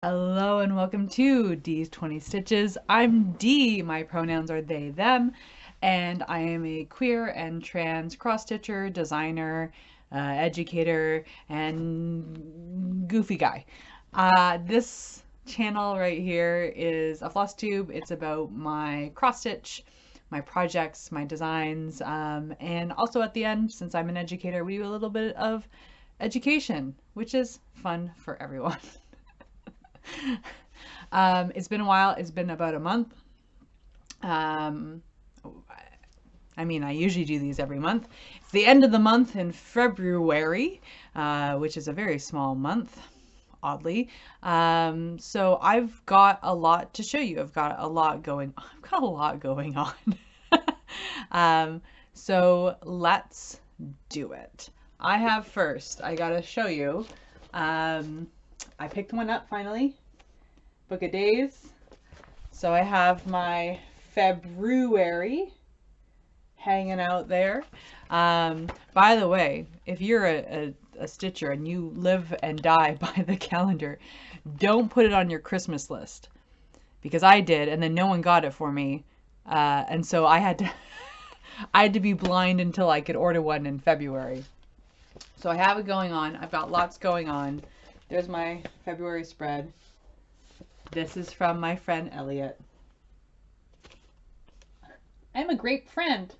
Hello and welcome to D's 20 Stitches. I'm D, my pronouns are they, them, and I am a queer and trans cross-stitcher, designer, educator, and goofy guy. This channel right here is a Flosstube. It's about my cross-stitch, my projects, my designs, and also at the end, since I'm an educator, we do a little bit of education, which is fun for everyone. It's been a while. It's been about a month. Um, I usually do these every month. It's the end of the month in February, which is a very small month, oddly. So I've got a lot to show you. I've got a lot going on. So let's do it. I gotta show you. I picked one up finally. Book of Days. So I have my February hanging out there. By the way, if you're a stitcher and you live and die by the calendar, don't put it on your Christmas list, because I did, and then no one got it for me, and so I had to I had to be blind until I could order one in February. So I have it going on. I've got lots going on. There's my February spread. This is from my friend Elliot. I'm a great friend.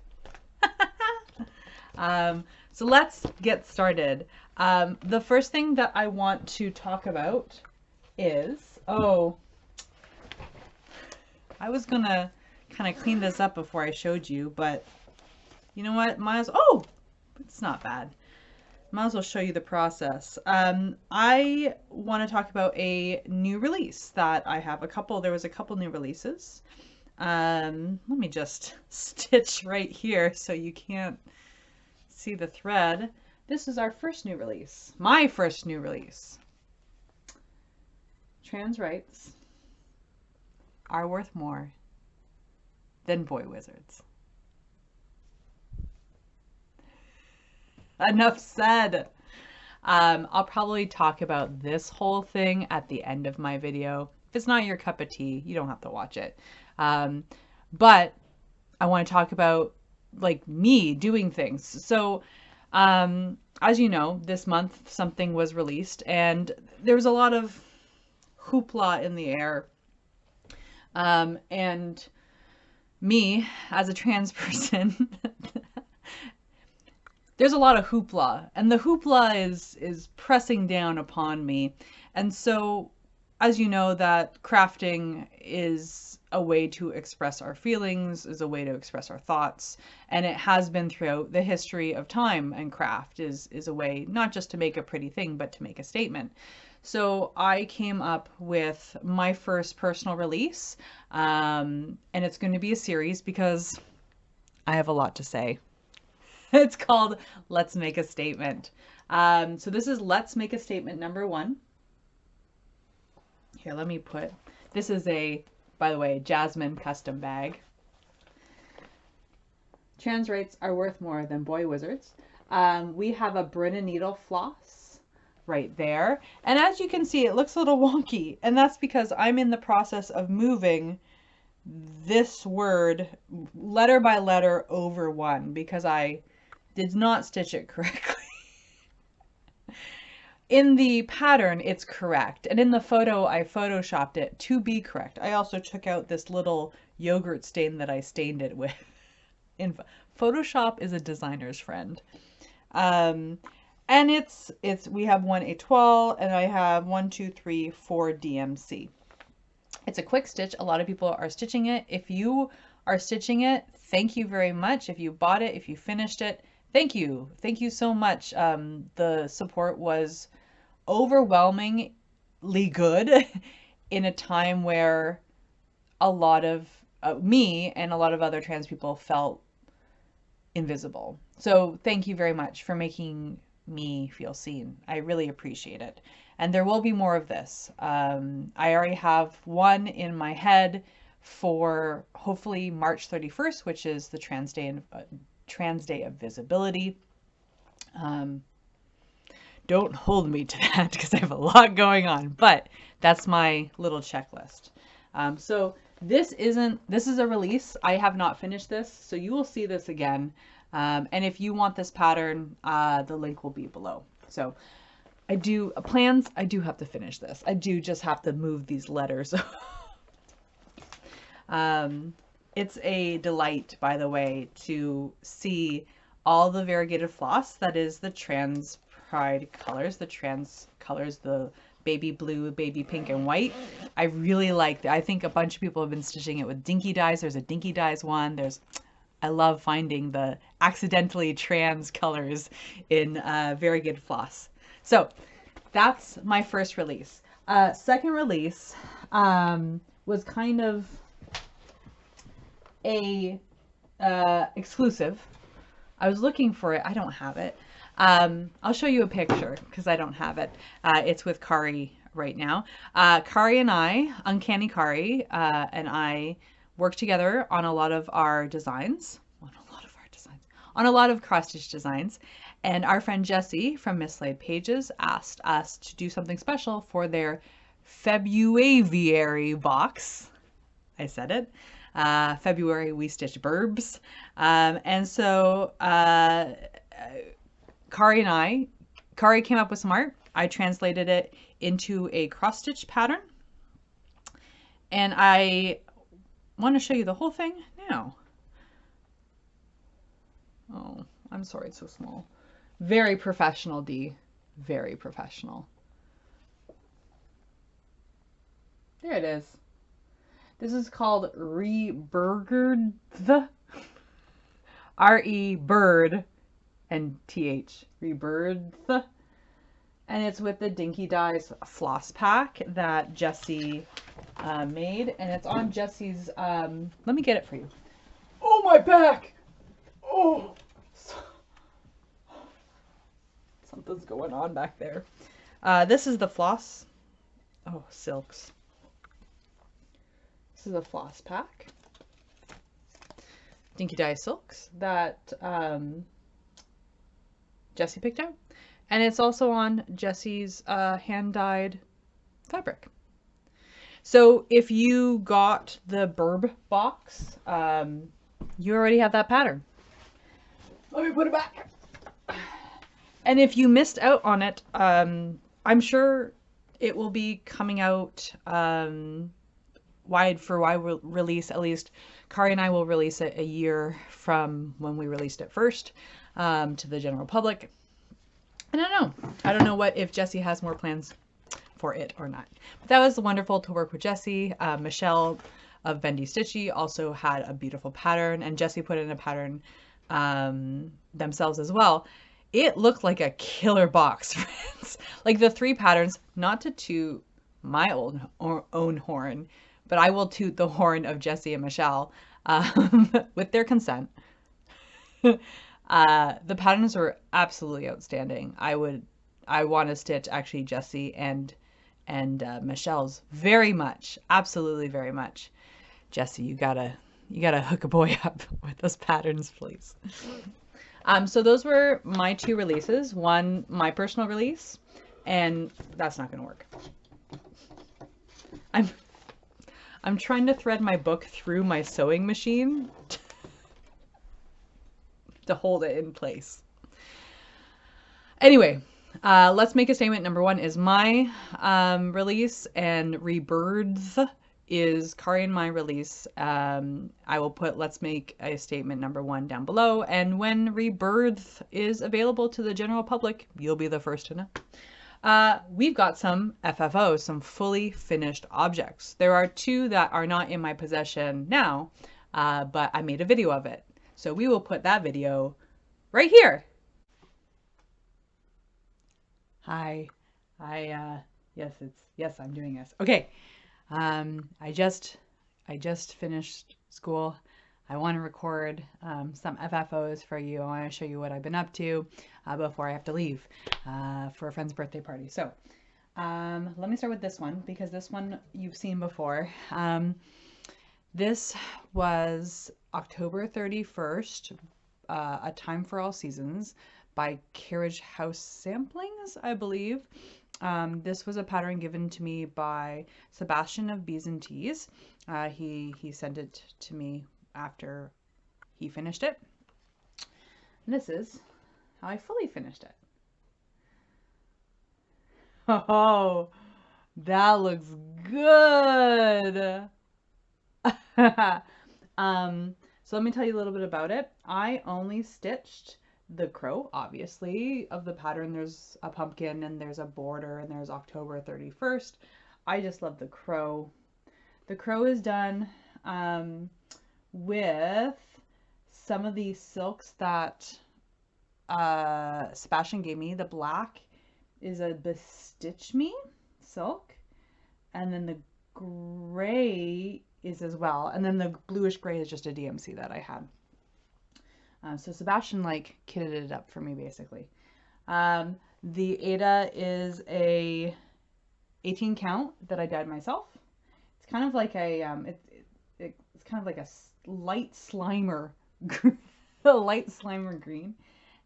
So let's get started. The first thing that I want to talk about is, I was gonna kind of clean this up before I showed you, but you know what? It's not bad. Might as well show you the process. I want to talk about a new release that I have. There was a couple new releases. Let me just stitch right here so you can't see the thread. This is our first new release. My first new release. Trans rights are worth more than boy wizards. Enough said. I'll probably talk about this whole thing at the end of my video. If it's not your cup of tea, you don't have to watch it. But I want to talk about like me doing things. So, as you know, this month something was released and there was a lot of hoopla in the air. And me as a trans person, there's a lot of hoopla, and the hoopla is pressing down upon me. And so, as you know, that crafting is a way to express our feelings, is a way to express our thoughts, and it has been throughout the history of time, and craft is a way not just to make a pretty thing, but to make a statement. So I came up with my first personal release, and it's going to be a series because I have a lot to say. It's called Let's Make a Statement. So this is Let's Make a Statement number 1. Here, this is by the way, Jasmine custom bag. Trans rights are worth more than boy wizards. We have a Brina needle floss right there. And as you can see, it looks a little wonky. And that's because I'm in the process of moving this word letter by letter over one, because I did not stitch it correctly. In the pattern, it's correct. And in the photo, I photoshopped it to be correct. I also took out this little yogurt stain that I stained it with. Photoshop is a designer's friend. And we have one étoile, and I have 1, 2, 3, 4 DMC. It's a quick stitch. A lot of people are stitching it. If you are stitching it, thank you very much. If you bought it, if you finished it, thank you. Thank you so much. The support was overwhelmingly good in a time where a lot of me and a lot of other trans people felt invisible. So thank you very much for making me feel seen. I really appreciate it. And there will be more of this. I already have one in my head for hopefully March 31st, which is the Trans Day of Visibility. don't hold me to that because I have a lot going on, but that's my little checklist. So this is a release. I have not finished this, so you will see this again. And if you want this pattern, the link will be below. So I do have to finish this. I do just have to move these letters. It's a delight, by the way, to see all the variegated floss. That is the trans pride colors, the baby blue, baby pink, and white. I really like that. I think a bunch of people have been stitching it with dinky dyes. There's a dinky dyes one. I love finding the accidentally trans colors in variegated floss. So that's my first release. Second release was kind of a exclusive. I was looking for it. I don't have it. I'll show you a picture because I don't have it. It's with Kari right now. Kari and I, Uncanny Kari, and I work together on a lot of our designs, on a lot of cross-stitch designs. And our friend Jessie from Mislaid Pages asked us to do something special for their February Box. I said it. February we stitch burbs. And so Kari came up with some art. I translated it into a cross stitch pattern. And I want to show you the whole thing now. Oh, I'm sorry, it's so small. Very professional, Dee. Very professional. There it is. This is called ReBIRDth. R-E-bird and T-H. ReBIRDth. And it's with the Dinky Dyes floss pack that Jessie made. And it's on Jessie's, let me get it for you. Oh, my back! Oh! Something's going on back there. This is the floss. Oh, silks. This is a floss pack. Dinky Dye silks that Jessie picked out. And it's also on Jessie's hand-dyed fabric. So if you got the Burb box, you already have that pattern. Let me put it back. And if you missed out on it, I'm sure it will be coming out wide release. At least Kari and I will release it a year from when we released it first to the general public. And I don't know if Jessie has more plans for it or not. But that was wonderful to work with Jessie. Michelle of Bendy Stitchy also had a beautiful pattern, and Jessie put in a pattern themselves as well. It looked like a killer box, friends. Like the 3 patterns, not to toot my own horn, but I will toot the horn of Jessie and Michelle with their consent. The patterns were absolutely outstanding. I want to stitch actually Jessie and Michelle's very much, absolutely very much. Jessie, you gotta hook a boy up with those patterns, please. So those were my 2 releases. One, my personal release, and that's not gonna work. I'm trying to thread my book through my sewing machine to hold it in place. Anyway, let's make a statement. Number 1 is my release, and ReBIRDth is Kari and my release. I will put let's make a statement number 1 down below, and when ReBIRDth is available to the general public, you'll be the first to know. We've got some FFOs, some fully finished objects. There are 2 that are not in my possession now, but I made a video of it. So we will put that video right here. Hi. Yes, I'm doing this. Okay. I just finished school. I want to record some FFOs for you. I want to show you what I've been up to before I have to leave for a friend's birthday party. So let me start with this one, because this one you've seen before. This was October 31st, A Time for All Seasons by Carriage House Samplings, I believe. This was a pattern given to me by Sebastian of B's and T's. He sent it to me after he finished it. And this is how I fully finished it. Oh, that looks good. So let me tell you a little bit about it. I only stitched the crow, obviously, of the pattern. There's a pumpkin and there's a border and there's October 31st. I just love the crow. The crow is done with some of these silks that Sebastian gave me. The black is a Bestitch Me silk, and then the gray is as well, and then the bluish gray is just a DMC that I had. So Sebastian like kitted it up for me basically. The Ada is a 18 count that I dyed myself. It's kind of like a it's kind of like a light slimer a light slimer green.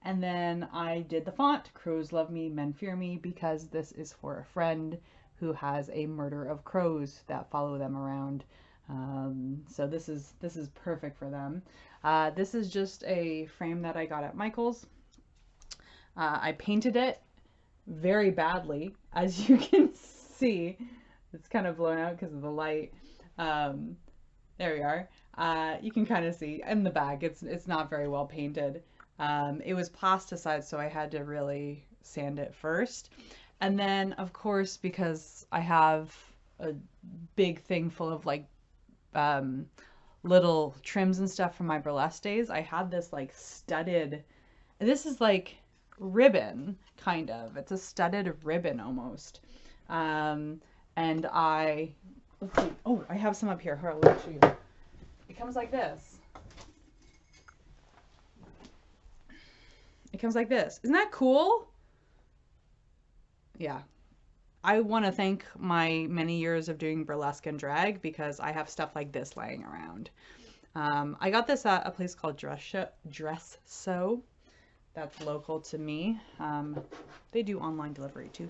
And then I did the font, Crows Love Me, Men Fear Me, because this is for a friend who has a murder of crows that follow them around. So this is perfect for them. This is just a frame that I got at Michael's. I painted it very badly, as you can see. It's kind of blown out because of the light. There we are. You can kind of see in the back, it's not very well painted. It was plasticized, so I had to really sand it first. And then, of course, because I have a big thing full of like little trims and stuff from my burlesque days, I had this like studded, this is like ribbon, kind of. It's a studded ribbon almost. And let's see. Oh, I have some up here. Here, I'll show you. It comes like this. It comes like this. Isn't that cool? Yeah. I want to thank my many years of doing burlesque and drag because I have stuff like this laying around. I got this at a place called Dress Sew. That's local to me. They do online delivery too.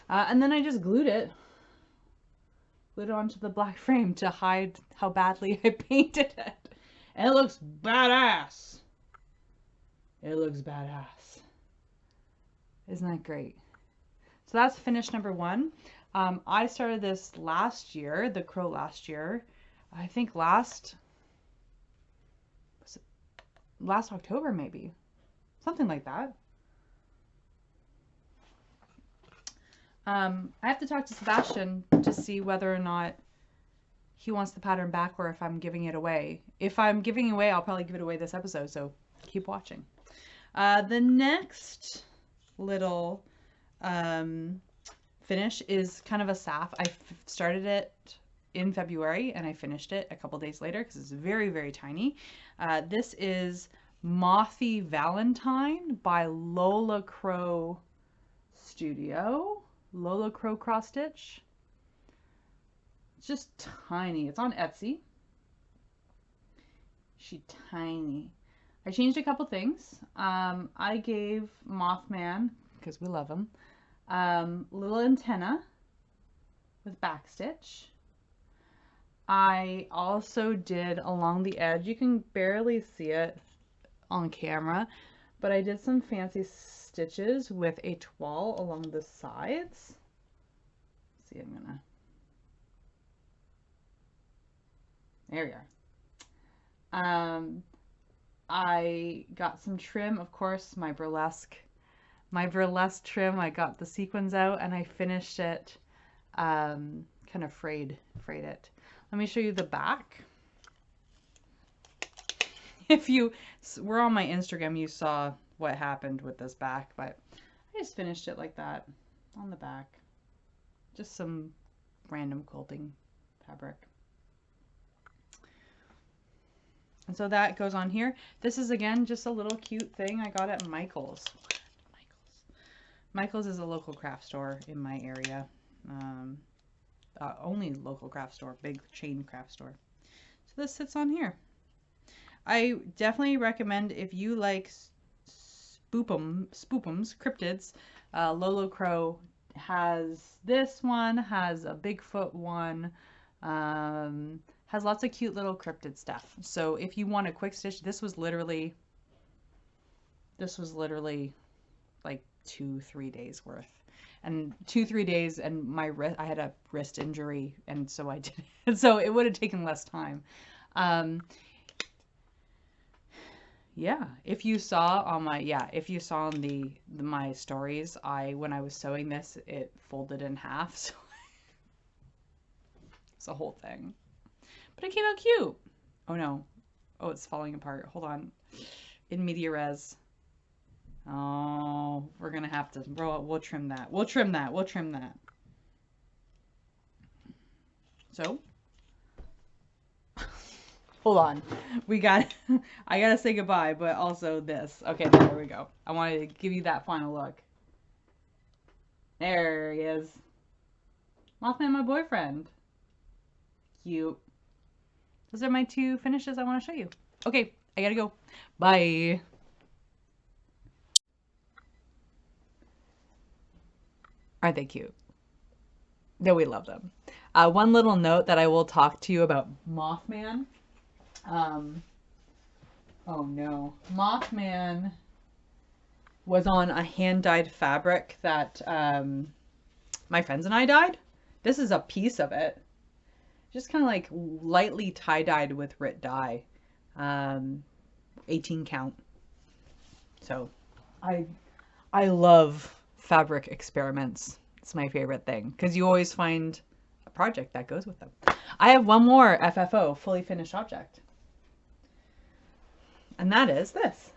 And then I just glued it onto the black frame to hide how badly I painted it. And it looks badass. It looks badass. Isn't that great? So that's finish number 1. I started this last year, the crow last year. I think last October maybe. Something like that. I have to talk to Sebastian to see whether or not he wants the pattern back or if I'm giving it away. If I'm giving it away, I'll probably give it away this episode, so keep watching. The next little finish is kind of a saph. I started it in February and I finished it a couple days later because it's very, very tiny. This is Mothy Valentine by Lola Crow Studio. Lola Crow cross stitch. It's just tiny. It's on Etsy. She's tiny. I changed a couple things. I gave Mothman, because we love him, little antenna with backstitch. I also did along the edge, you can barely see it on camera, but I did some fancy stitches with a toile along the sides. Let's see, there we are. I got some trim, of course, my burlesque trim. I got the sequins out and I finished it, kind of frayed it. Let me show you the back. If you were on my Instagram, you saw what happened with this back, but I just finished it like that on the back. Just some random quilting fabric. And so that goes on here. This is, again, just a little cute thing I got at Michael's. Michael's is a local craft store in my area. Only local craft store, big chain craft store. So this sits on here. I definitely recommend, if you like spoopums, cryptids. Lolo Crow has this one, has a Bigfoot one, has lots of cute little cryptid stuff. So if you want a quick stitch, this was literally like 2-3 days worth. And 2-3 days, and I had a wrist injury, and so I did it. So it would have taken less time. Yeah, if you saw on my my stories, when I was sewing this, it folded in half, so it's a whole thing. But it came out cute. Oh no. Oh, it's falling apart. Hold on. In media res. Oh, we're gonna have to, we'll trim that. We'll trim that. So, hold on. I gotta say goodbye, but also this. Okay, there we go. I wanted to give you that final look. There he is. Mothman, my boyfriend. Cute. Those are my 2 finishes I want to show you. Okay, I gotta go. Bye. Aren't they cute? No, we love them. One little note that I will talk to you about Mothman. Oh no. Mothman was on a hand-dyed fabric that my friends and I dyed. This is a piece of it. Just kind of like lightly tie-dyed with ReBIRDth dye. 18 count. So I love fabric experiments. It's my favorite thing because you always find a project that goes with them. I have one more FFO, fully finished object. And that is this.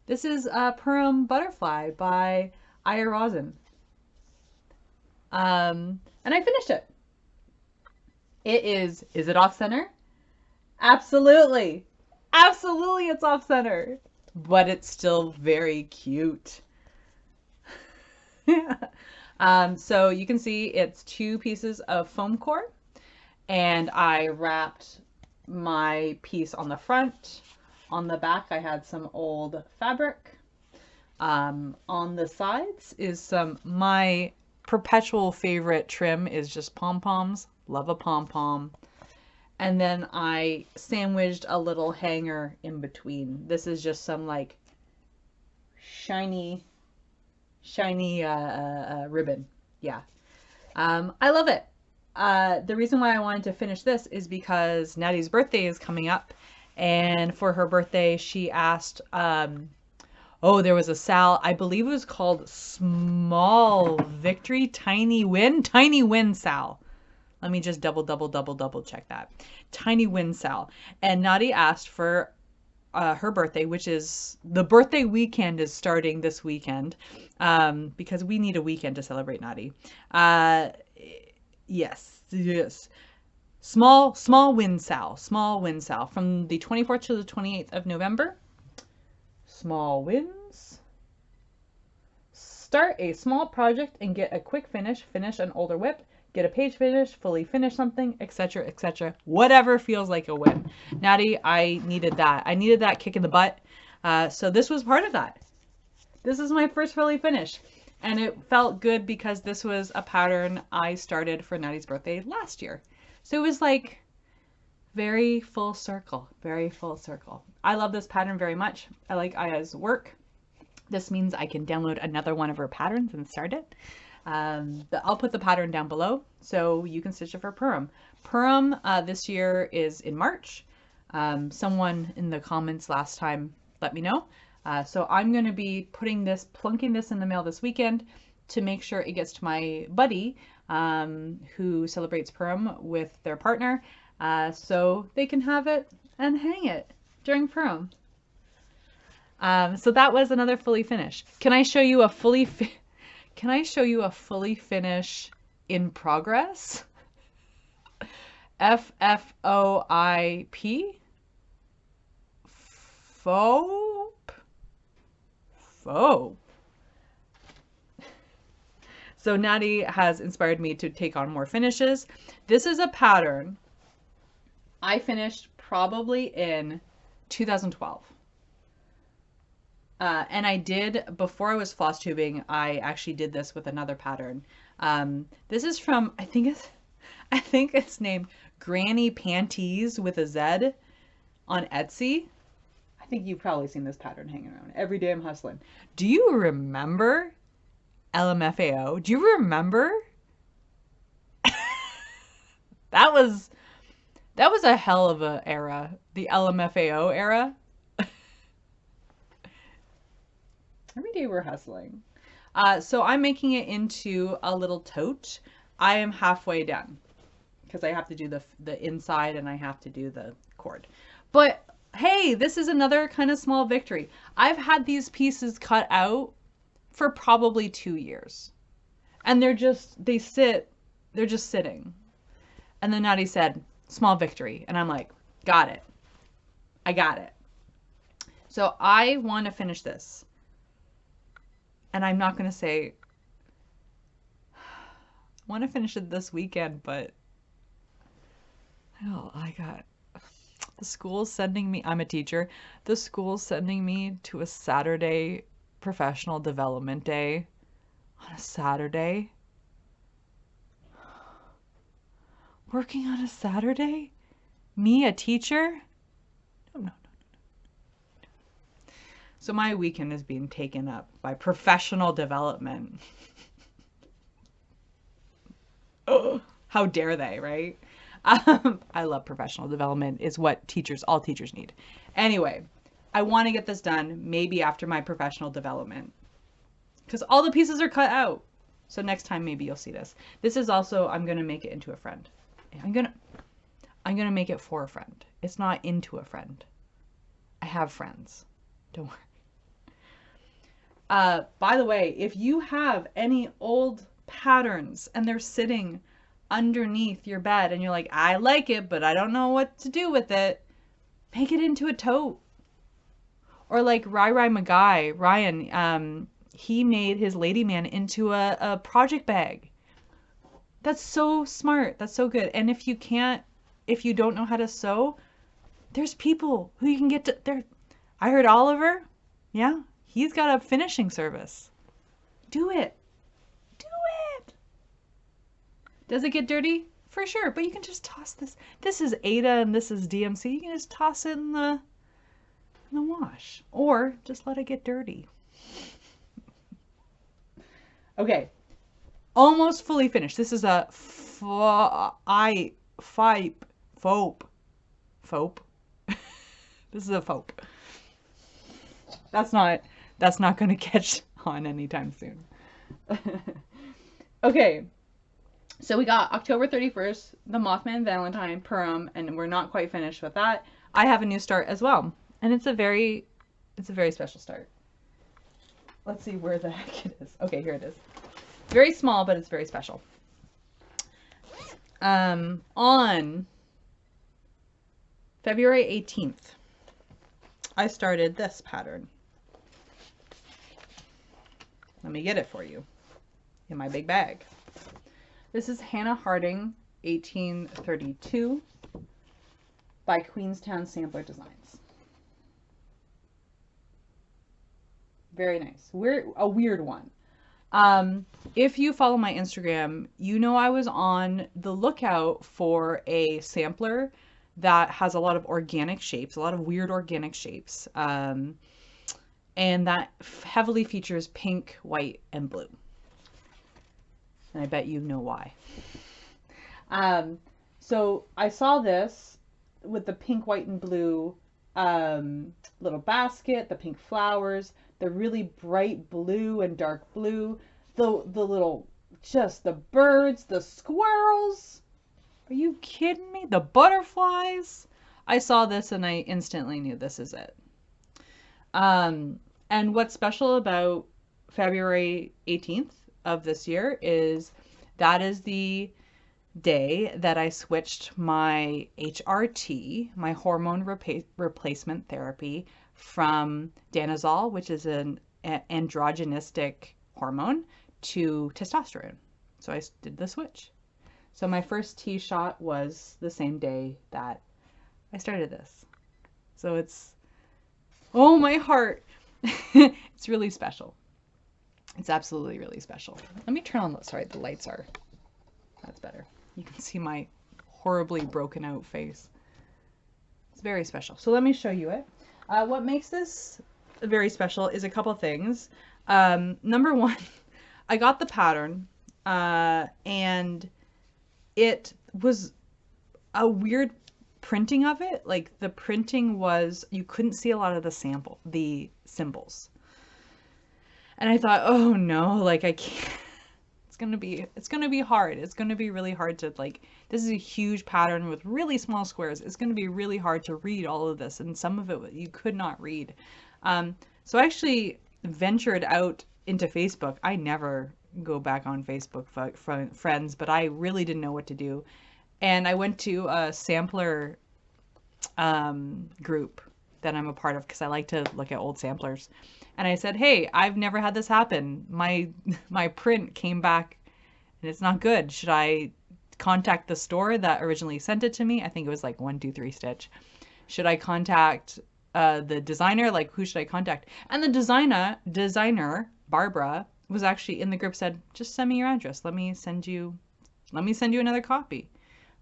This is a Purim butterfly by Rosen. And I finished it. Is it off center? Absolutely. Absolutely it's off center. But it's still very cute. So you can see it's 2 pieces of foam core, and I wrapped my piece on the front. On the back I had some old fabric. On the sides is my perpetual favorite trim is just pom-poms. Love a pom-pom. And then I sandwiched a little hanger in between. This is just some like shiny ribbon. Yeah. I love it. The reason why I wanted to finish this is because Natty's birthday is coming up, and for her birthday she asked, there was a Sal, I believe it was called Small Victory, Tiny Win Sal. Let me just double check that. Tiny Win Sal. And Natty asked for her birthday, which is the birthday weekend is starting this weekend, because we need a weekend to celebrate Natty. Yes. Small Win Sal from the 24th to the 28th of November. Small wins. Start a small project and get a quick finish an older whip, get a page finish, fully finish something, etc., etc. Whatever feels like a win. Natty, I needed that. I needed that kick in the butt. So this was part of that. This is my first fully finish. And it felt good because this was a pattern I started for Natty's birthday last year. So it was like very full circle, very full circle. I love this pattern very much. I like Aya's work. This means I can download another one of her patterns and start it. I'll put the pattern down below so you can stitch it for Purim. Purim this year is in March. Someone in the comments last time let me know. So I'm going to be plunking this in the mail this weekend to make sure it gets to my buddy who celebrates Purim with their partner, so they can have it and hang it during Purim. So that was another fully finish. Can I show you a fully finish in progress? FFOIP? FFOIP. So Natty has inspired me to take on more finishes. This is a pattern I finished probably in 2012. And I did, before I was floss tubing, I actually did this with another pattern. This is from, I think it's named Granny Panties with a Z on Etsy. I think you've probably seen this pattern hanging around. Every day I'm hustling. Do you remember LMFAO? Do you remember? That was a hell of a era, the LMFAO era. Every day we're hustling. So I'm making it into a little tote. I am halfway done because I have to do the inside and I have to do the cord. But hey, this is another kind of small victory. I've had these pieces cut out for probably 2 years. And they're just sitting. And then Natty said, small victory. And I'm like, got it. I got it. So I want to finish this. And I'm not going to say, I want to finish it this weekend, but the school's sending me, I'm a teacher, the school's sending me to a Saturday professional development day on a Saturday. Working on a Saturday? Me, a teacher? No. So my weekend is being taken up by professional development. Oh, how dare they, right? I love professional development. It's what all teachers need. Anyway, I want to get this done maybe after my professional development because all the pieces are cut out. So next time maybe you'll see this. This is also, I'm going to make it into a friend. I'm going to make it for a friend. It's not into a friend. I have friends. Don't worry. By the way, if you have any old patterns and they're sitting underneath your bed and you're like, I like it, but I don't know what to do with it, make it into a tote. Or like Ryan, he made his lady man into a project bag. That's so smart. That's so good. And if you don't know how to sew, there's people who you can get to there. I heard Oliver. Yeah. He's got a finishing service. Do it. Do it. Does it get dirty? For sure. But you can just toss this. This is Ada and this is DMC. You can just toss it in the wash. Or just let it get dirty. Okay. Almost fully finished. This is a FFOIP. This is a FFOIP. That's not going to catch on anytime soon. Okay. So we got October 31st, the Mothman, Valentine, Purim, and we're not quite finished with that. I have a new start as well. And it's a very special start. Let's see where the heck it is. Okay, here it is. Very small, but it's very special. On February 18th, I started this pattern. Let me get it for you in my big bag. This is Hannah Harding, 1832, by Queenstown Sampler Designs. Very nice. A weird one. If you follow my Instagram, you know I was on the lookout for a sampler that has a lot of organic shapes, a lot of weird organic shapes, and that heavily features pink, white, and blue. And I bet you know why. So I saw this with the pink, white, and blue little basket, the pink flowers, the really bright blue and dark blue, the little, just the birds, the squirrels. Are you kidding me? The butterflies. I saw this and I instantly knew this is it. And what's special about February 18th of this year is that is the day that I switched my HRT, my hormone replacement therapy, from danazol, which is an androgenistic hormone, to testosterone. So I did the switch. So my first T shot was the same day that I started this. So it's, oh, my heart. It's really special. It's absolutely really special. Let me turn on the, sorry, the lights are, that's better. You can see my horribly broken out face. It's very special. So let me show you it. What makes this very special is a couple things. Number one, I got the pattern, and it was a weird printing of it. Like the printing was, you couldn't see a lot of the symbols. And I thought, oh no, like I can't, it's gonna be hard. It's gonna be really hard to, like, this is a huge pattern with really small squares. It's gonna be really hard to read all of this, and some of it you could not read. So I actually ventured out into Facebook. I never go back on Facebook friends, but I really didn't know what to do. And I went to a sampler group that I'm a part of because I like to look at old samplers. And I said, hey, I've never had this happen. My print came back and it's not good. Should I contact the store that originally sent it to me? I think it was like 123 Stitch. Should I contact the designer? Like, who should I contact? And the designer, Barbara, was actually in the group, said, just send me your address. Let me send you another copy.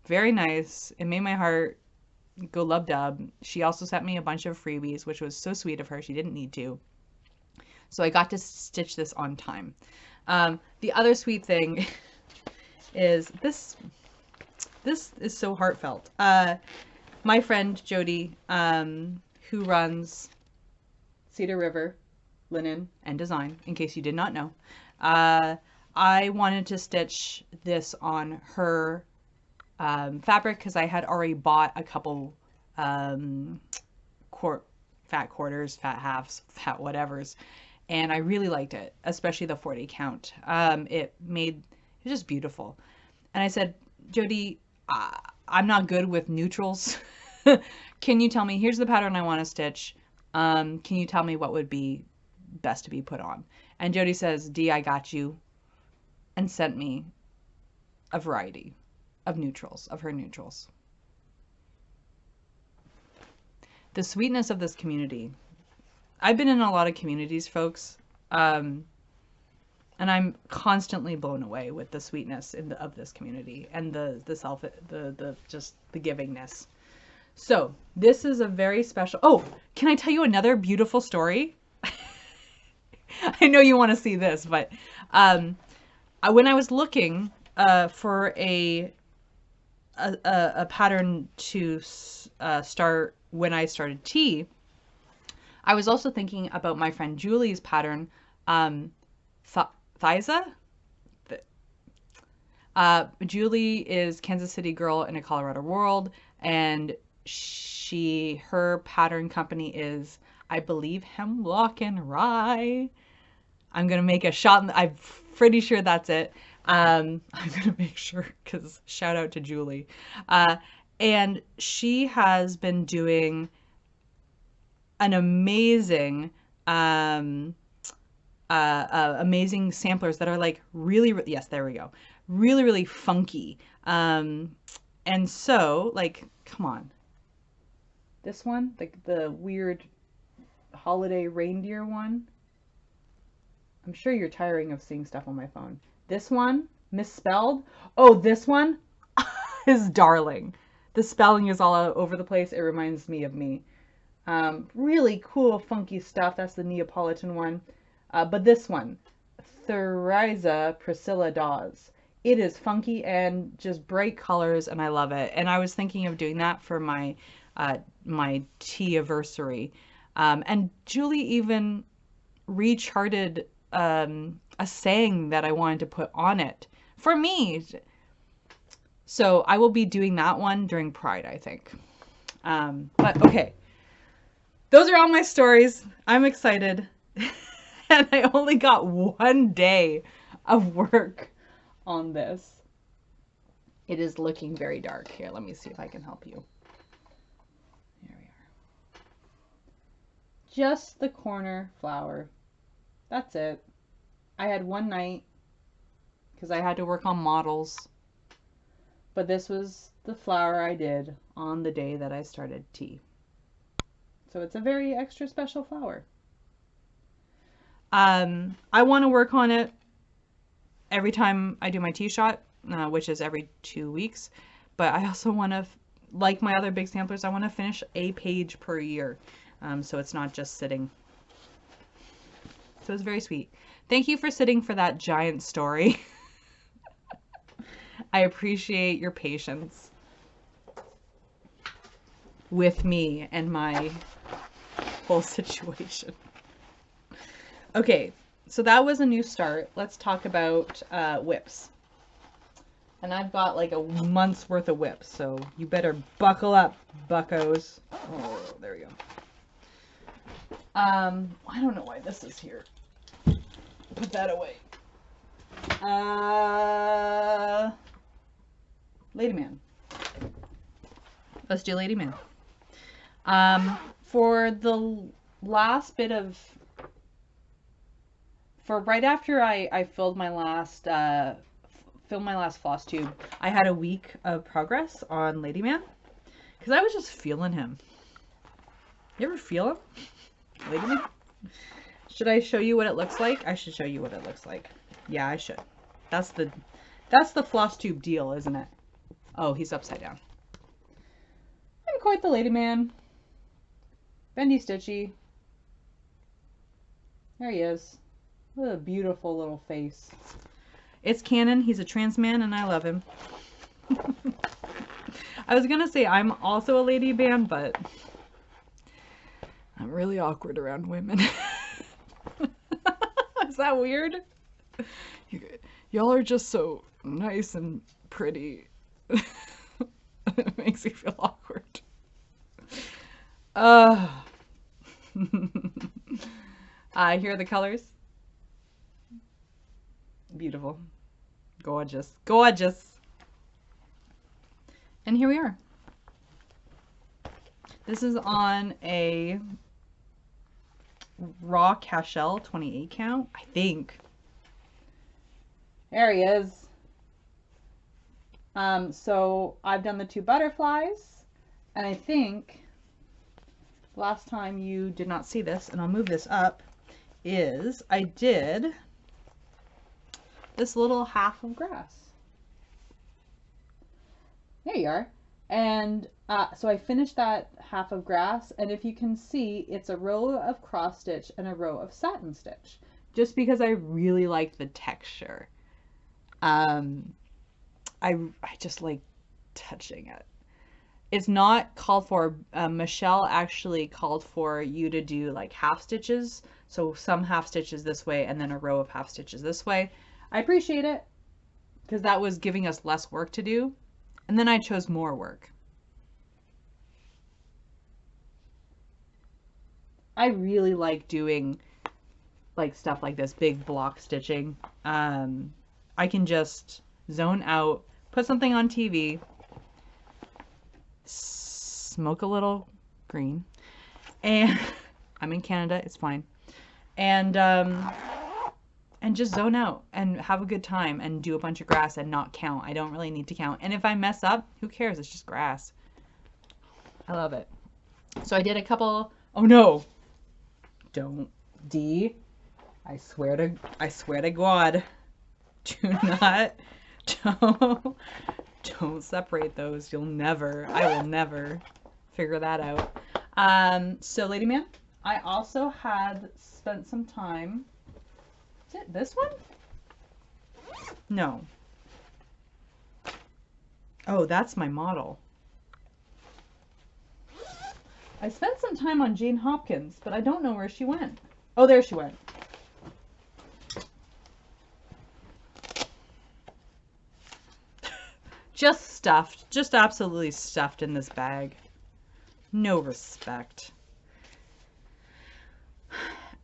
Very nice. It made my heart go lub dub. She also sent me a bunch of freebies, which was so sweet of her. She didn't need to. So I got to stitch this on time. The other sweet thing is this is so heartfelt. My friend Jody, who runs Cedar River Linen and Design, in case you did not know, I wanted to stitch this on her fabric because I had already bought a couple fat quarters, fat halves, fat whatevers, and I really liked it, especially the 40 count. It was just beautiful. And I said, Jody, I'm not good with neutrals. Can you tell me, here's the pattern I want to stitch. Can you tell me what would be best to be put on? And Jody says, Dee, I got you, and sent me a variety of neutrals, of her neutrals. The sweetness of this community. I've been in a lot of communities, folks, and I'm constantly blown away with the sweetness of this community and the givingness. So this is a very special. Oh, can I tell you another beautiful story? I know you want to see this, but when I was looking for a pattern to start when I started tea, I was also thinking about my friend Julie's pattern, Thiza. Julie is Kansas City girl in a Colorado world, and her pattern company is, I believe, Hemlock and Rye. I'm gonna make a shot. I'm pretty sure that's it. I'm gonna make sure, because shout out to Julie. And she has been doing an amazing amazing samplers that are like really, yes, there we go, really funky. And so, like, come on, this one, the weird holiday reindeer one. I'm sure you're tiring of seeing stuff on my phone. This one, misspelled. Oh, this one is darling. The spelling is all over the place. It reminds me of me. Really cool, funky stuff. That's the Neapolitan one. But this one, Theriza Priscilla Dawes. It is funky and just bright colors, and I love it. And I was thinking of doing that for my my tea-iversary. And Julie even recharted a saying that I wanted to put on it for me. So I will be doing that one during Pride, I think. But okay, those are all my stories. I'm excited. And I only got 1 day of work on this. It is looking very dark. Here, let me see if I can help you. Here we are. Just the corner flower. That's it. I had one night because I had to work on models. But this was the flower I did on the day that I started tea. So it's a very extra special flower. I want to work on it every time I do my T-shot, which is every 2 weeks. But I also want to, like my other big samplers, I want to finish a page per year. So it's not just sitting. So it's very sweet. Thank you for sitting for that giant story. I appreciate your patience with me and my whole situation. Okay, so that was a new start. Let's talk about whips. And I've got like a month's worth of whips, so you better buckle up, buckos. Oh, there we go. I don't know why this is here. Put that away. Ladyman. Let's do Ladyman. For the last bit of, for right after I filled my last Flosstube, I had a week of progress on Ladyman because I was just feeling him. You ever feel him? Ladyman? Should I show you what it looks like? I should show you what it looks like. Yeah, I should. That's the Flosstube deal, isn't it? Oh, he's upside down. I'm quite the Ladyman. Bendy Stitchy. There he is. What a beautiful little face. It's canon. He's a trans man and I love him. I was gonna say I'm also a lady man, but I'm really awkward around women. Is that weird? Y'all are just so nice and pretty. It makes me feel awkward. Here are the colors. Beautiful. Gorgeous. Gorgeous. And here we are. This is on a raw Cashel 28 count, I think. There he is. So I've done the 2 butterflies, and I think last time you did not see this, and I'll move this up, is I did this little half of grass. There you are. And so I finished that half of grass, and if you can see, it's a row of cross stitch and a row of satin stitch, just because I really like the texture. I just like touching it. It's not called for. Michelle actually called for you to do like half stitches, so some half stitches this way and then a row of half stitches this way. I appreciate it because that was giving us less work to do, and then I chose more work. I really like doing like stuff like this, big block stitching. I can just zone out, put something on TV, smoke a little green, and I'm in Canada, it's fine, and just zone out and have a good time and do a bunch of grass and not count. I don't really need to count, and if I mess up, who cares? It's just grass. I love it. So I did a couple. Oh no, don't, D, I swear to God, do not, don't separate those. I will never figure that out. So Ladyman, I also had spent some time, is it this one? No. Oh, that's my model. I spent some time on Jane Hopkins, but I don't know where she went. Oh, there she went. Just stuffed. Just absolutely stuffed in this bag. No respect.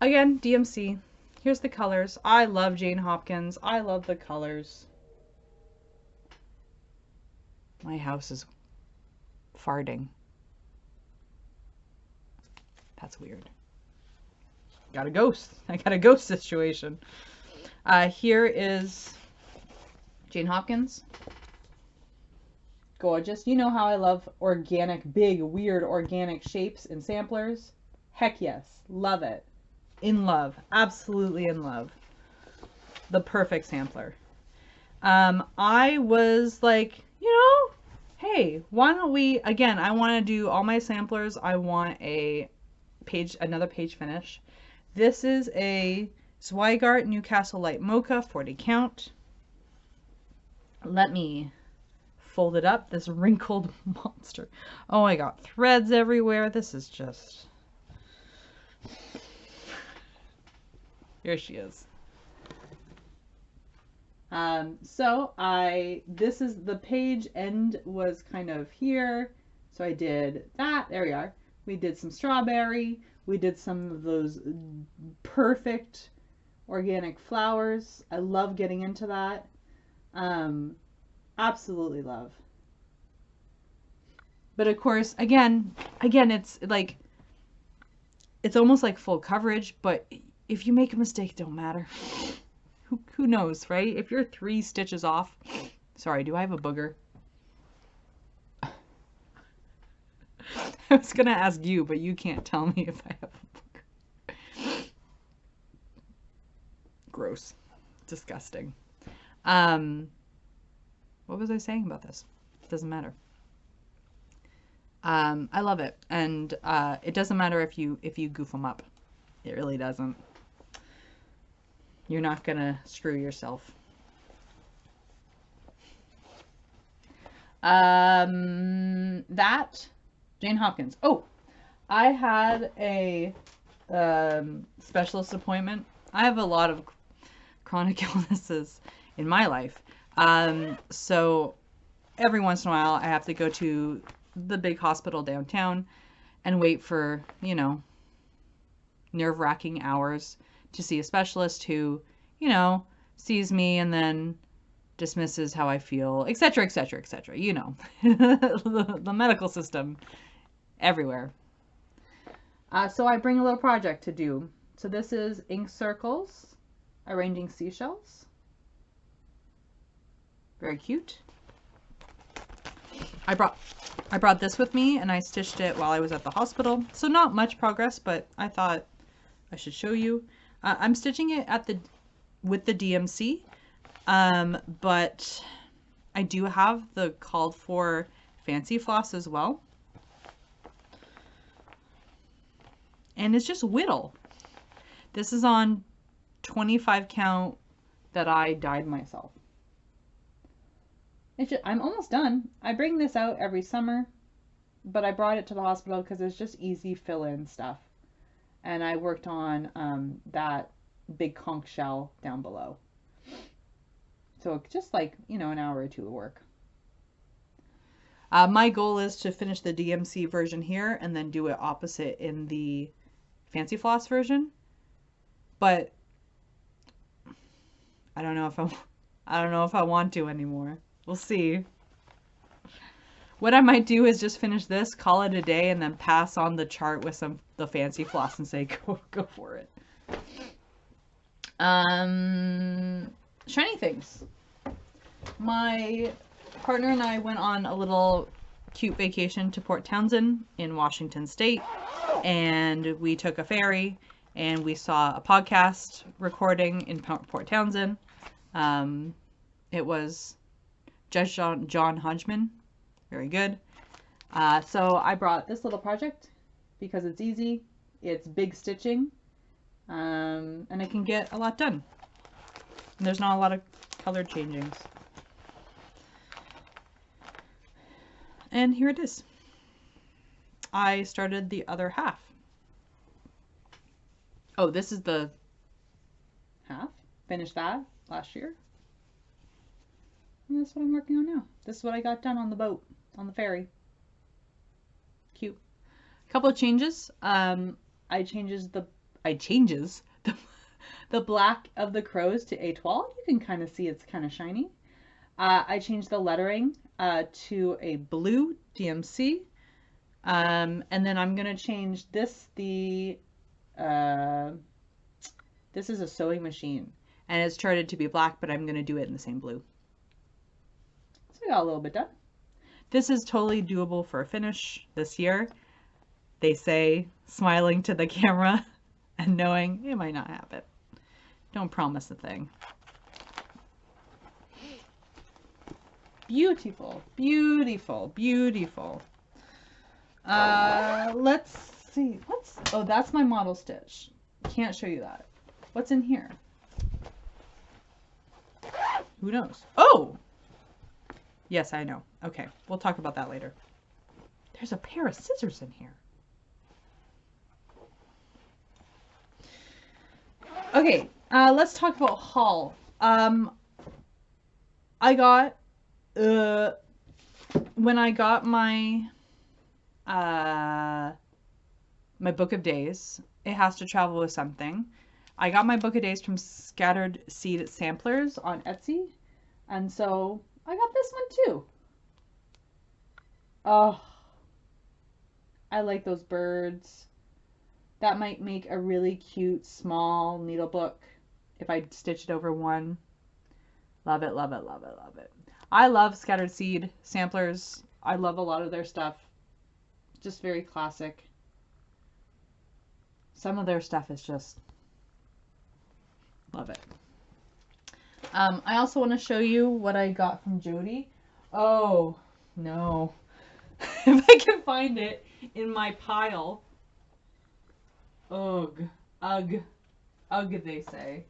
Again, DMC. Here's the colors. I love Jane Hopkins. I love the colors. My house is farting. That's weird. Got a ghost. I got a ghost situation. Here is Jane Hopkins. Gorgeous. You know how I love organic, big, weird organic shapes in samplers. Heck yes. Love it. in love, absolutely in love. The perfect sampler. I was like, hey, why don't we, again, I want to do all my samplers. I want another page finish. This is a Zweigart Newcastle Light Mocha 40 count. Let me fold it up, this wrinkled monster. Oh, I got threads everywhere. This is just... Here she is. This is the page end was kind of here. So I did that. There we are. We did some strawberry. We did some of those perfect organic flowers. I love getting into that. Absolutely love. But of course, again, it's like, it's almost like full coverage, but if you make a mistake, it don't matter. Who knows, right? If you're 3 stitches off, sorry, do I have a booger? I was gonna ask you, but you can't tell me if I have a booger. Gross. Disgusting. What was I saying about this? It doesn't matter. I love it, and it doesn't matter if you goof them up. It really doesn't. You're not gonna screw yourself. That Jane Hopkins. Oh, I had a specialist appointment. I have a lot of chronic illnesses in my life. So every once in a while I have to go to the big hospital downtown and wait for, nerve-wracking hours to see a specialist who, sees me and then dismisses how I feel, etc., etc., etc. The medical system everywhere. So I bring a little project to do. So this is ink circles, arranging seashells. Very cute. I brought this with me and I stitched it while I was at the hospital. So not much progress, but I thought I should show you. I'm stitching it with the DMC, but I do have the called for fancy floss as well. And it's just whittle. This is on 25 count that I dyed myself. I'm almost done. I bring this out every summer, but I brought it to the hospital because it's just easy fill-in stuff. And I worked on that big conch shell down below. So just like, an hour or two of work. My goal is to finish the DMC version here and then do it opposite in the fancy floss version. But I don't know if I want to anymore. We'll see. What I might do is just finish this, call it a day, and then pass on the chart with the fancy floss and say go for it. Shiny things. My partner and I went on a little cute vacation to Port Townsend in Washington State, and we took a ferry and we saw a podcast recording in Port Townsend. It was Judge John Hodgman. Very good. So I brought this little project because it's easy, it's big stitching, and it can get a lot done. And there's not a lot of color changings. And here it is. I started the other half. Oh, this is the half. Finished that last year. And that's what I'm working on now. This is what I got done on the boat, on the ferry. Cute. A couple of changes. I changes the black of the crows to A12. You can kind of see it's kind of shiny. I changed the lettering to a blue DMC. And then I'm gonna change this. This is a sewing machine, and it's charted to be black, but I'm gonna do it in the same blue. So I got a little bit done. This is totally doable for a finish this year. They say, smiling to the camera, and knowing it might not happen. Don't promise a thing. Beautiful, beautiful, beautiful. Let's see. Oh, that's my model stitch. Can't show you that. What's in here? Who knows? Oh! Yes, I know. Okay, we'll talk about that later. There's a pair of scissors in here. Okay, let's talk about haul. I got, when I got my, my book of days, it has to travel with something. I got my book of days from Scattered Seed Samplers on Etsy, and so I got this one too. Oh, I like those birds. That might make a really cute small needle book if I stitch it over one. Love it, love it, love it, love it. I love Scattered Seed Samplers. I love a lot of their stuff. Just very classic. Some of their stuff is just, love it. I also want to show you what I got from Jody. Oh, no. If I can find it in my pile. Ugh. Ugh. Ugh, they say.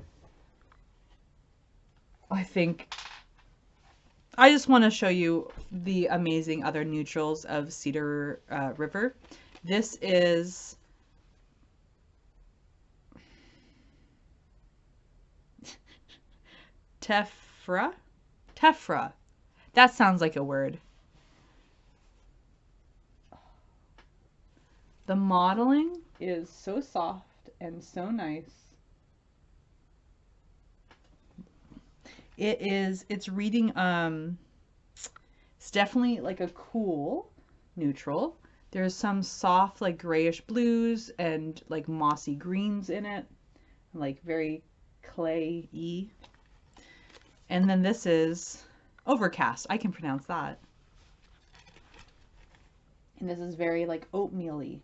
I just want to show you the amazing other neutrals of Cedar River. This is Tephra? Tephra. That sounds like a word. The modeling is so soft and so nice. It's reading, it's definitely like a cool neutral. There's some soft like grayish blues and like mossy greens in it, like very clay-y. And then this is Overcast. I can pronounce that. And this is very like oatmeal-y.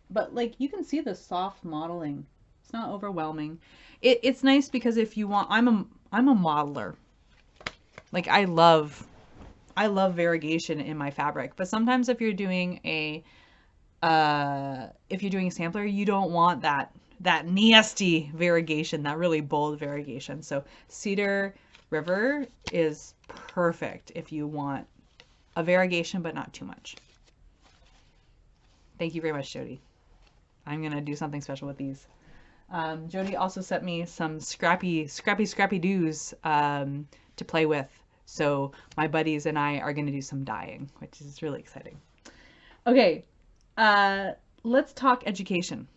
But like you can see the soft modeling. It's not overwhelming. It's nice because if you want, I'm a modeler. Like I love variegation in my fabric, but sometimes if you're doing a sampler, you don't want that nasty variegation, that really bold variegation. So Cedar River is perfect if you want a variegation but not too much. Thank you very much, Jody. I'm gonna do something special with these. Jody also sent me some scrappy doos to play with. So my buddies and I are gonna do some dyeing, which is really exciting. Okay, let's talk education.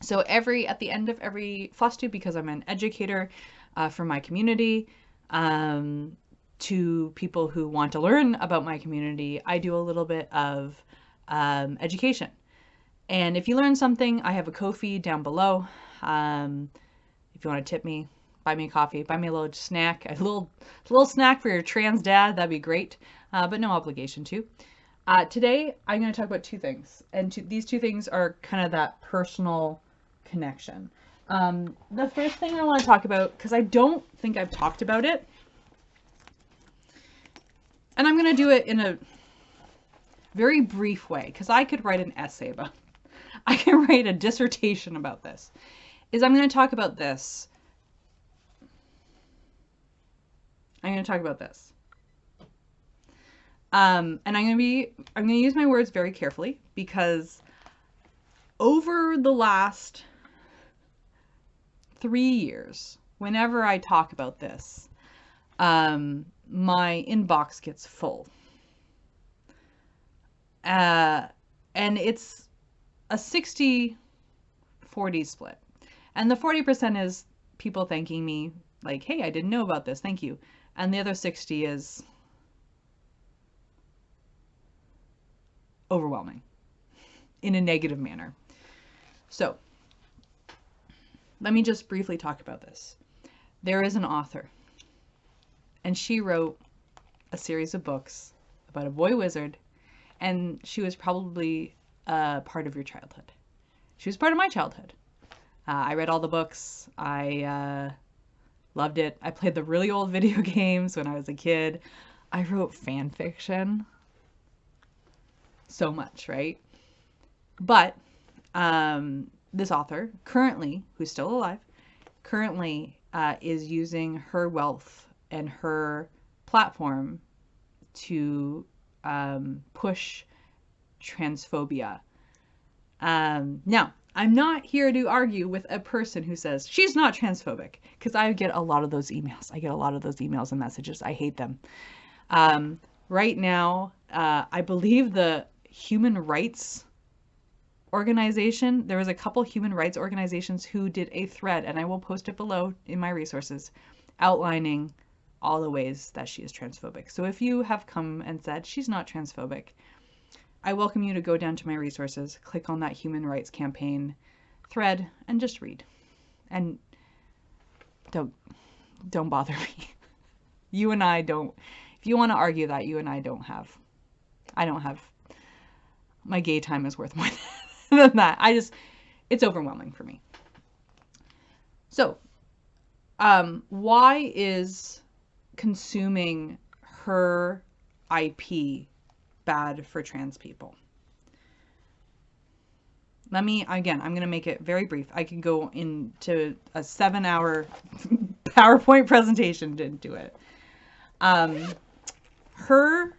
So at the end of every Flosstube, because I'm an educator for my community, to people who want to learn about my community, I do a little bit of education. And if you learn something, I have a Ko-fi down below. If you want to tip me, buy me a coffee, buy me a little snack, a little snack for your trans dad, that'd be great, but no obligation to. Today, I'm going to talk about two things, and these two things are kind of that personal connection. The first thing I want to talk about, because I don't think I've talked about it, and I'm going to do it in a very brief way, because I could write an essay about it. I can write a dissertation about this, is I'm going to talk about this. I'm going to talk about this. And I'm going to use my words very carefully, because over the last 3 years, whenever I talk about this, my inbox gets full. And it's a 60-40 split. And the 40% is people thanking me, like, hey, I didn't know about this, thank you. And the other 60 is overwhelming in a negative manner. So let me just briefly talk about this. There is an author, and she wrote a series of books about a boy wizard, and she was probably part of your childhood. She was part of my childhood. I read all the books. I loved it. I played the really old video games when I was a kid. I wrote fan fiction. So much, right? But this author currently, who's still alive, currently is using her wealth and her platform to push transphobia. Now, I'm not here to argue with a person who says she's not transphobic, because I get a lot of those emails. I get a lot of those emails and messages. I hate them. Right now, I believe the human rights organization, there was a couple human rights organizations who did a thread, and I will post it below in my resources, outlining all the ways that she is transphobic. So if you have come and said she's not transphobic, I welcome you to go down to my resources, click on that human rights campaign thread, and just read. And don't bother me. You and I don't, if you want to argue that, you and I don't have, my gay time is worth more than that. It's overwhelming for me. So, why is consuming her IP bad for trans people? I'm going to make it very brief. I can go into a 7-hour PowerPoint presentation to do it. Her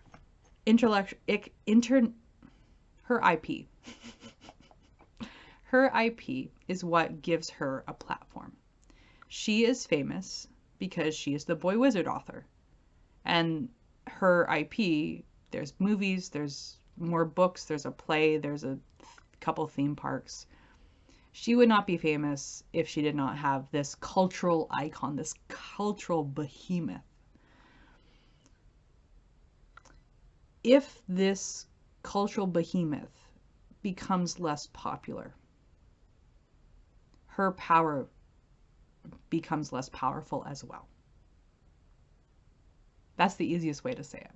IP. Her IP is what gives her a platform. She is famous because she is the Boy Wizard author. And her IP, there's movies, there's more books, there's a play, there's a couple theme parks. She would not be famous if she did not have this cultural icon, this cultural behemoth. If this cultural behemoth becomes less popular, her power becomes less powerful as well. That's the easiest way to say it.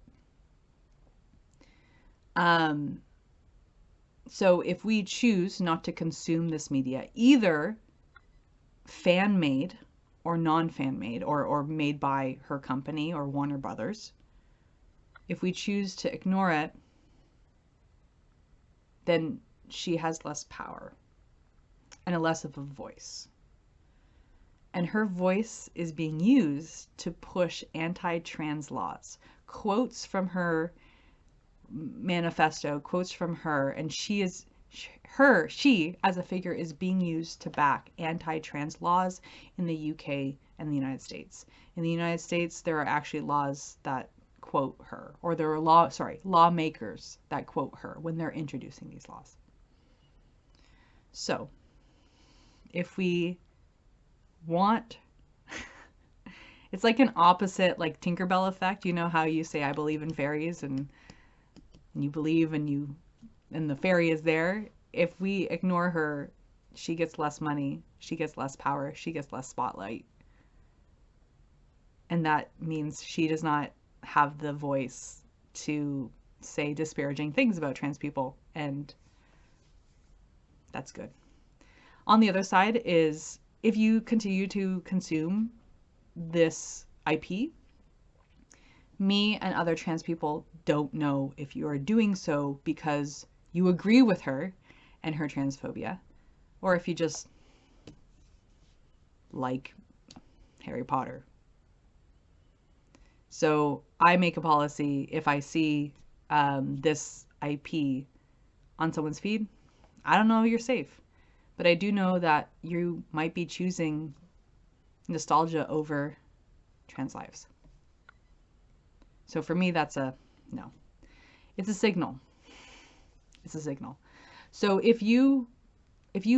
So if we choose not to consume this media, either fan-made or non-fan-made, or made by her company or Warner Brothers, if we choose to ignore it, then she has less power and less of a voice. And her voice is being used to push anti-trans laws. Quotes from her manifesto, quotes from her, and she as a figure is being used to back anti-trans laws in the UK and the United States. In the United States, there are actually laws that quote her, or there are lawmakers that quote her when they're introducing these laws. So, if we want, it's like an opposite, like Tinkerbell effect. You know how you say, I believe in fairies, and you believe and the fairy is there. If we ignore her, she gets less money, she gets less power, she gets less spotlight. And that means she does not have the voice to say disparaging things about trans people, and that's good. On the other side is, if you continue to consume this IP, me and other trans people don't know if you are doing so because you agree with her and her transphobia, or if you just like Harry Potter. So I make a policy, if I see this IP on someone's feed, I don't know you're safe, but I do know that you might be choosing nostalgia over trans lives. So for me, that's a no. It's a signal. It's a signal. So if you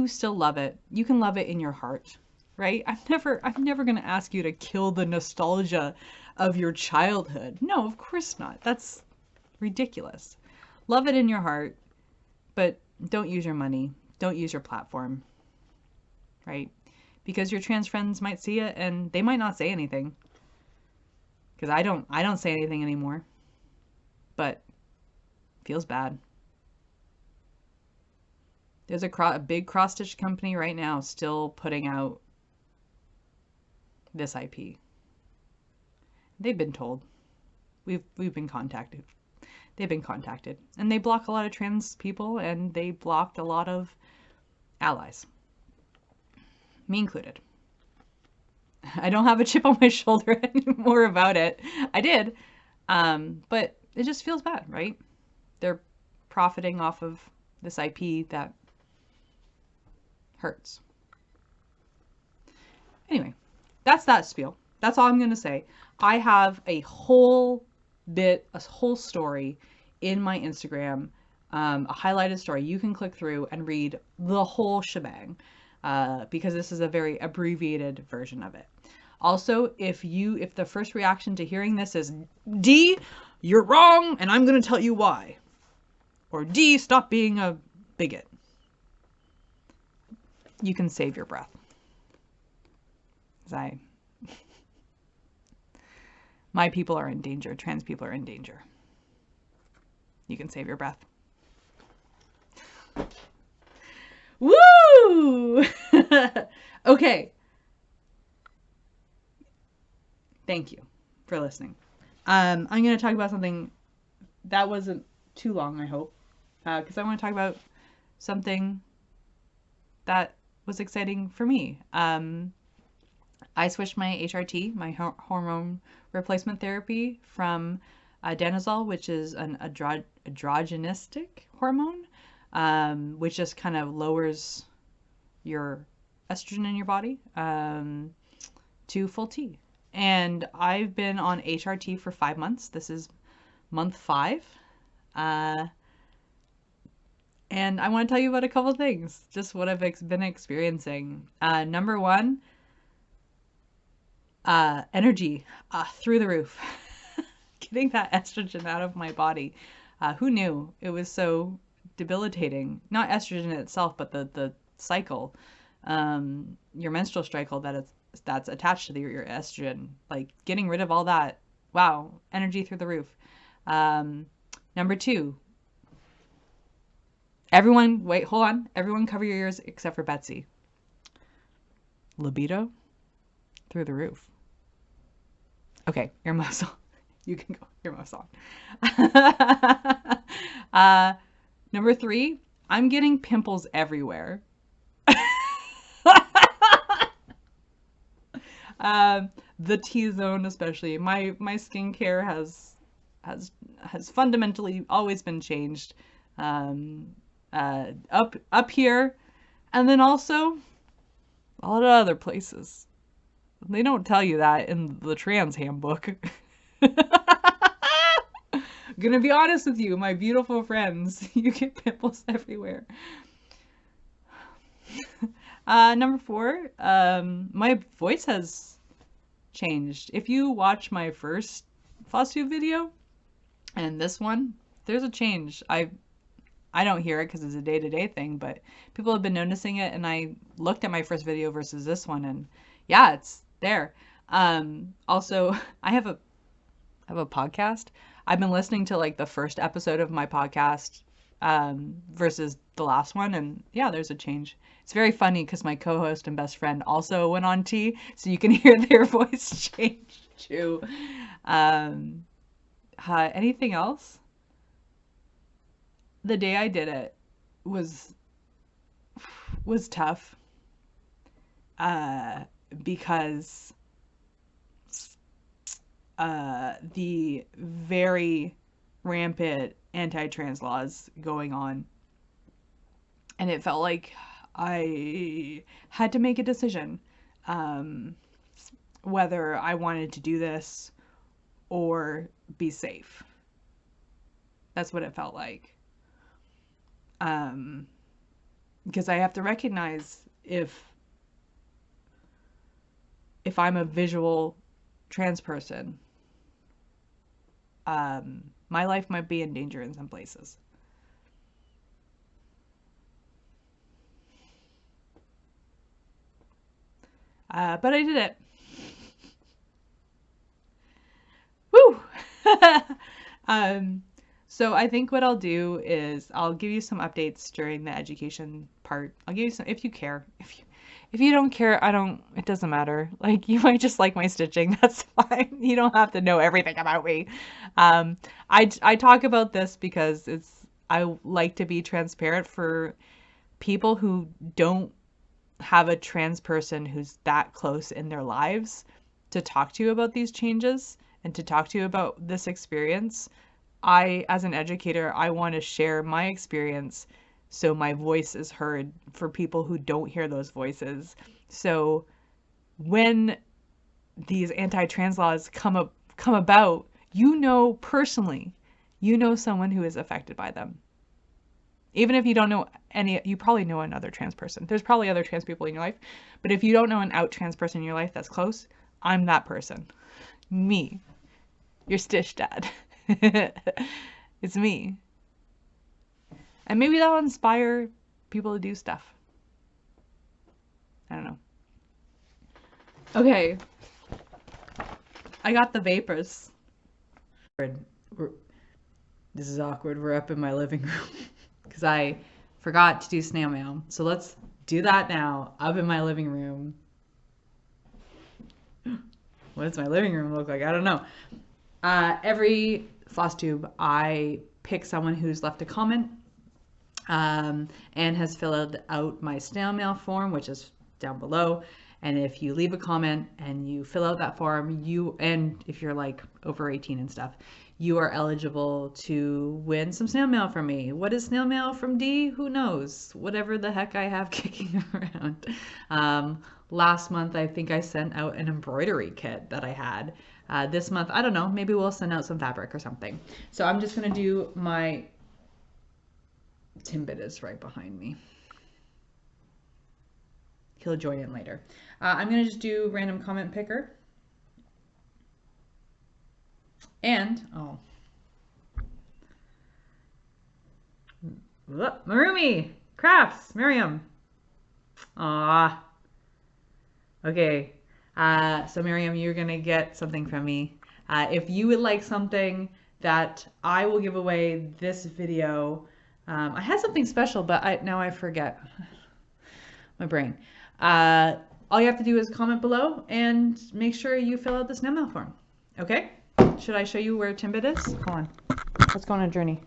still love it, you can love it in your heart, right? I'm never going to ask you to kill the nostalgia of your childhood. No, of course not. That's ridiculous. Love it in your heart, but don't use your money. Don't use your platform, right? Because your trans friends might see it and they might not say anything. Because I don't say anything anymore, but it feels bad. There's a big cross-stitch company right now still putting out this IP. They've been told. We've been contacted. They've been contacted. And they block a lot of trans people, and they blocked a lot of allies. Me included. I don't have a chip on my shoulder anymore about it. I did. But it just feels bad, right? They're profiting off of this IP that hurts. Anyway, that's that spiel. That's all I'm going to say. I have a whole story in my Instagram, a highlighted story. You can click through and read the whole shebang, because this is a very abbreviated version of it. Also, if the first reaction to hearing this is, D, you're wrong, and I'm going to tell you why. Or D, stop being a bigot. You can save your breath. My people are in danger. Trans people are in danger. You can save your breath. Woo! Okay. Thank you for listening. I'm going to talk about something that wasn't too long, I hope, because I want to talk about something that was exciting for me. I switched my HRT, my hormone replacement therapy, from danazol, which is an androgenistic hormone, which just kind of lowers your estrogen in your body, to full T. And I've been on HRT for 5 months. This is month 5. And I want to tell you about a couple things, just what I've been experiencing. Number 1, energy through the roof. Getting that estrogen out of my body. Who knew it was so debilitating? Not estrogen itself, but the cycle, your menstrual cycle that's attached to your estrogen. Like, getting rid of all that. Wow, energy through the roof. Number 2. Everyone, wait, hold on. Everyone cover your ears except for Betsy. Libido through the roof. Okay, earmuffs on. You can go earmuffs on. Number 3, I'm getting pimples everywhere. The T-zone especially. My skincare has fundamentally always been changed. Up here, and then also a lot of other places. They don't tell you that in the trans handbook. Gonna be honest with you, my beautiful friends. You get pimples everywhere. Number 4, my voice has changed. If you watch my first Flosstube video and this one, there's a change. I don't hear it because it's a day-to-day thing, but people have been noticing it, and I looked at my first video versus this one, and yeah, it's there. Also, I have a podcast. I've been listening to like the first episode of my podcast versus the last one, and yeah, there's a change. It's very funny because my co-host and best friend also went on T, so you can hear their voice change too. Anything else? The day I did it was tough, because the very rampant anti-trans laws going on, and it felt like I had to make a decision, whether I wanted to do this or be safe. That's what it felt like. Because I have to recognize if I'm a visual trans person, my life might be in danger in some places. But I did it. Woo! So I think what I'll do is I'll give you some updates during the education part. I'll give you some, if you care. If you don't care, it doesn't matter. Like, you might just like my stitching. That's fine. You don't have to know everything about me. I talk about this because I like to be transparent for people who don't have a trans person who's that close in their lives to talk to you about these changes and to talk to you about this experience. As an educator, I want to share my experience so my voice is heard for people who don't hear those voices. So when these anti-trans laws come about, personally, someone who is affected by them. Even if you don't know you probably know another trans person. There's probably other trans people in your life, but if you don't know an out trans person in your life that's close, I'm that person. Me. Your Stitch dad. It's me. And maybe that'll inspire people to do stuff. I don't know. Okay. I got the vapors. This is awkward. We're up in my living room because I forgot to do snail mail. So let's do that now. Up in my living room. What does my living room look like? I don't know. Every Flosstube, I pick someone who's left a comment and has filled out my snail mail form, which is down below. And if you leave a comment and you fill out that form, and if you're like over 18 and stuff, you are eligible to win some snail mail from me. What is snail mail from D? Who knows? Whatever the heck I have kicking around. Last month, I think I sent out an embroidery kit that I had. This month, I don't know, maybe we'll send out some fabric or something. So I'm just gonna do my, Timbit is right behind me. He'll join in later. I'm gonna just do random comment picker. And, Marumi Crafts, Miriam. Aww. Okay. So Miriam, you're gonna get something from me. If you would like something that I will give away this video, I had something special, but now I forget. My brain. All you have to do is comment below and make sure you fill out the snail mail form. Okay? Should I show you where Timbit is? Hold on. Let's go on a journey.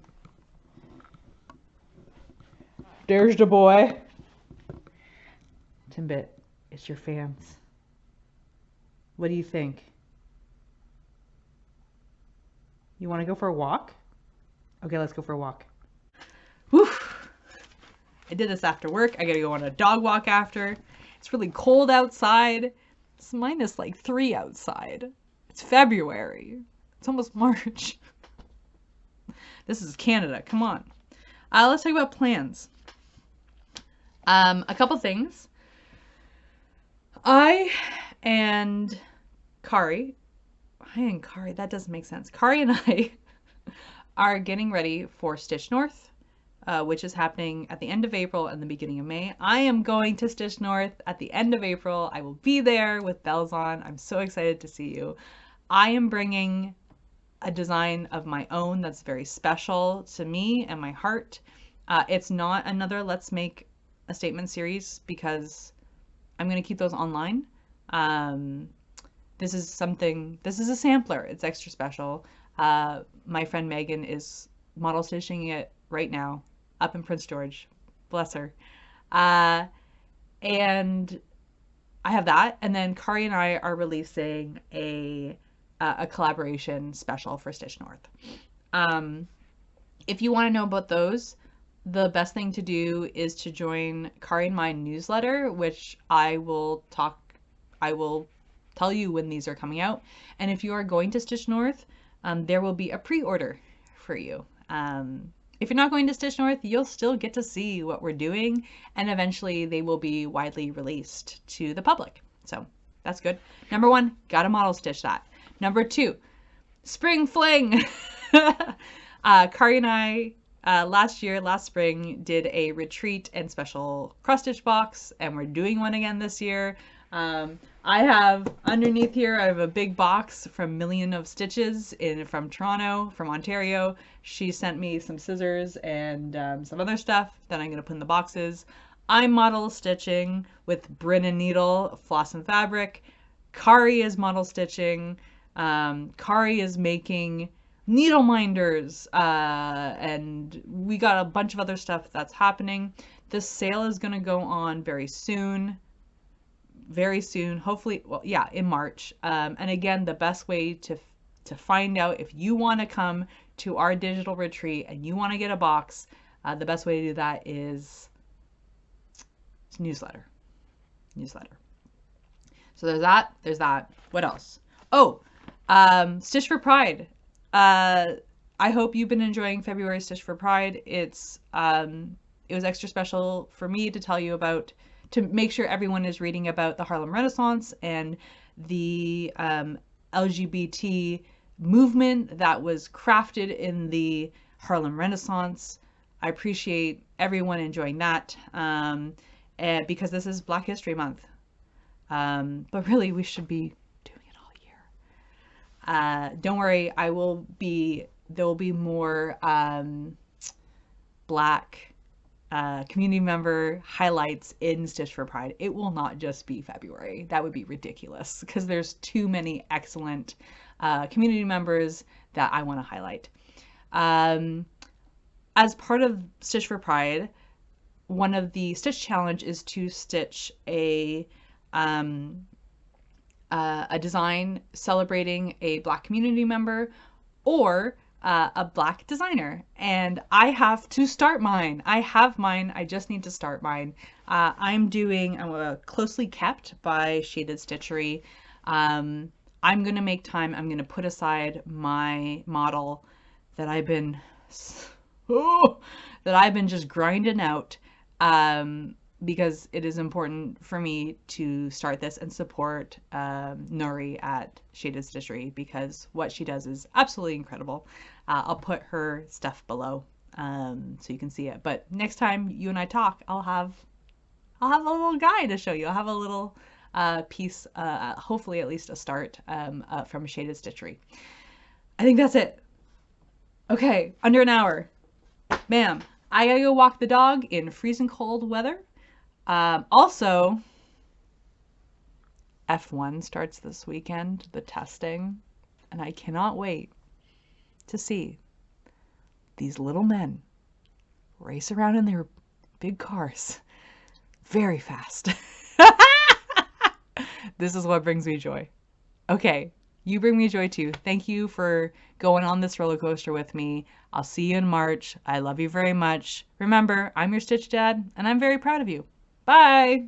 There's the boy. Timbit, it's your fams. What do you think? You want to go for a walk? Okay, let's go for a walk. Whew. I did this after work. I gotta go on a dog walk after. It's really cold outside. It's minus like 3 outside. It's February. It's almost March. This is Canada. Come on. Let's talk about plans. A couple things. I and Kari, that doesn't make sense. Kari and I are getting ready for Stitch North, which is happening at the end of April and the beginning of May. I am going to Stitch North at the end of April. I will be there with bells on. I'm so excited to see you. I am bringing a design of my own that's very special to me and my heart. It's not another Let's Make a Statement series because I'm going to keep those online. This is a sampler. It's extra special. My friend Megan is model stitching it right now up in Prince George. Bless her. And I have that. And then Kari and I are releasing a collaboration special for Stitch North. If you want to know about those, the best thing to do is to join Kari and my newsletter, which I will tell you when these are coming out. And if you are going to Stitch North, there will be a pre-order for you. If you're not going to Stitch North, you'll still get to see what we're doing, and eventually they will be widely released to the public. So that's good. Number 1, gotta model stitch that. Number 2, spring fling. Kari and I last spring did a retreat and special cross stitch box, and we're doing one again this year. I have underneath here, I have a big box from Million of Stitches from Toronto, from Ontario. She sent me some scissors and some other stuff that I'm going to put in the boxes. I'm model stitching with Brin and Needle, Floss and Fabric. Kari is model stitching. Kari is making needle minders, and we got a bunch of other stuff that's happening. This sale is going to go on very soon. Hopefully, well, yeah, in March. And again, the best way to find out if you want to come to our digital retreat and you want to get a box, the best way to do that is newsletter. So there's that. What else? Oh, Stitch for Pride. I hope you've been enjoying February Stitch for Pride. It was extra special for me to tell you about, to make sure everyone is reading about the Harlem Renaissance and the LGBT movement that was crafted in the Harlem Renaissance. I appreciate everyone enjoying that, because this is Black History Month. But really, we should be doing it all year. Don't worry, there will be more Black community member highlights in Stitch for Pride. It will not just be February. That would be ridiculous because there's too many excellent community members that I want to highlight. As part of Stitch for Pride, one of the Stitch challenge is to stitch a design celebrating a Black community member or a Black designer, and I have to start mine. I have mine. I just need to start mine. I'm Closely Kept by Shaded Stitchery. I'm going to make time. I'm going to put aside my model that I've been just grinding out, because it is important for me to start this and support Nori at Shaded Stitchery, because what she does is absolutely incredible. I'll put her stuff below so you can see it. But next time you and I talk, I'll have a little guide to show you. I'll have a little piece, hopefully at least a start from Shaded Stitchery. I think that's it. Okay, under an hour. Bam. I gotta go walk the dog in freezing cold weather. Also, F1 starts this weekend, the testing, and I cannot wait to see these little men race around in their big cars very fast. This is what brings me joy. Okay, you bring me joy too. Thank you for going on this roller coaster with me. I'll see you in March. I love you very much. Remember, I'm your Stitch Dad, and I'm very proud of you. Bye!